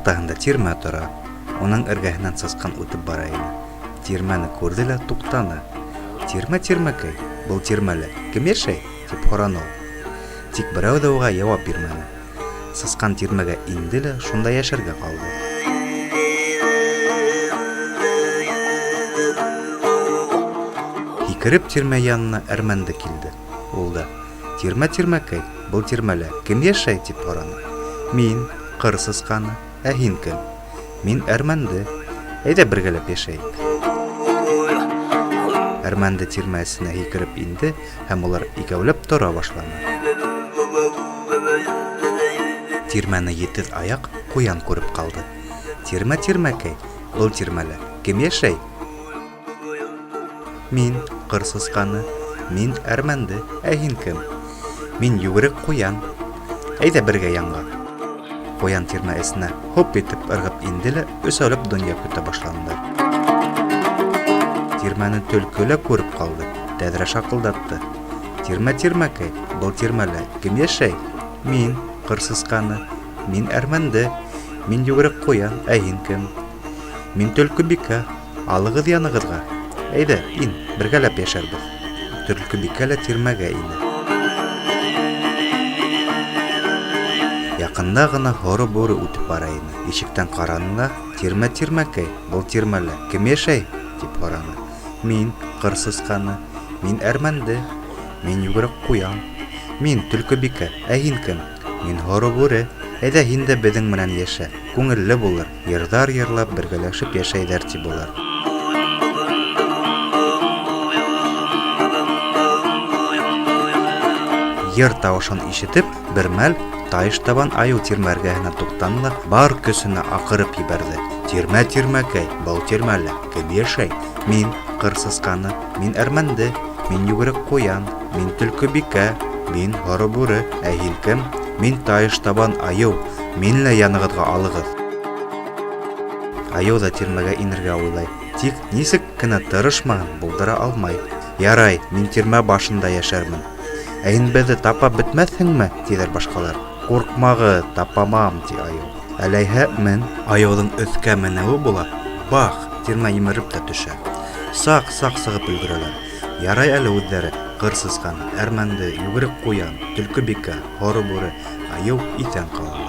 уртаһында тирмә тора. Уның эргәһенән сысҡан үтеп бара ине. Тирмәне күрҙе лә туҡтаны. Тирмәкәй, был тирмәлә кем йәшәй? Тип һораны ул. Тик берәү ҙә уға яуап бирмәне. Сысҡан тирмәгә инде лә шунда йәшәргә ҡалды. Һикереп тирмә янына әрмәнде килде. Ул да: тирмәкәй, был тирмәлә кем йәшәй? Тип һораны. Мин, ҡыр сысҡаны, ә һин кем? Мин әрмәнде. Әйҙә бергәләп йәшәйек. Әрмәнде тирмә эсенә һикереп инде һәм улар икәүләп тора башланы. Тирмәне етеҙ аяҡ ҡуян күреп ҡалды. Тирмәкәй, был тирмәлә кем йәшәй? Мин, ҡыр сысҡаны, мин әрмәнде, ә һин кем? Мин йүгерек ҡуян. Әйҙә бергә янға. Ҡуян тирмә эсенә һоп итеп ырғып инде лә өсәүләп донъя көтә башланды. Тирмәне төлкө лә күреп ҡалды. Тәҙрә шаҡылдатты. Тирмәкәй, был тирмәлә кем йәшәй? Мин, ҡыр сысҡаны, мин әрмәнде, мин йүгерек ҡуян, ә һин кем? Мин төлкөбикә. Алығыҙ янығыҙға. Әйҙә, ин, бергәләп йәшәрбеҙ. Төлкөбикә лә тирмәгә ине. Яҡында ғына һоро бүре үтеп бара ине. Ишектән ҡараны ла: тирмәкәй, был тирмәлә кем йәшәй? Тип һораны. Мин, ҡыр сысҡаны, мин әрмәнде, мин йүгерек ҡуян, мин төлкөбикә, ә һин кем? Мин һоро бүре. Әйҙә һин дә беҙҙең менән йәшә. Күңелле булыр. Йырҙар йырлап бергәләшеп йәшәйҙәр, ти булар. Йыр тауышын ишетеп, бер мәл тайыш табан айыу тирмә эргәһенә туҡтаны ла бар көсөнә аҡырып ебәрҙе. Тирмәкәй, был тирмәлә кем йәшәй? Мин, ҡыр сысҡаны, мин әрмәнде, мин йүгерек ҡуян, мин төлкөбикә, мин һоро бүре, ә һин кем? Мин тайыш табан айыу, минлә янығыҙға алығыҙ. Айыу ҙа тирмәгә инергә уйлай, тик нисек кенә тырышмаһын, булдыра алмай. Ярай, мин тирмә башында йәшәрмен. Ә һин беҙҙе тапап бөтмәҫһеңме? Тиҙәр башҡалар. Ҡурҡмағыҙ, тапамам, ти айыу. Әләйһә, мен айыуҙың өҫкә менеүе була. Бах, тирмә емереп тә төшә. Саҡ сығып өлгөрәләр. Ярай әле үҙҙәре: ҡыр сысҡан, әрмәнде, йүгерек ҡуян, төлкөбикә, һоро бүре, айыу иҫән ҡала.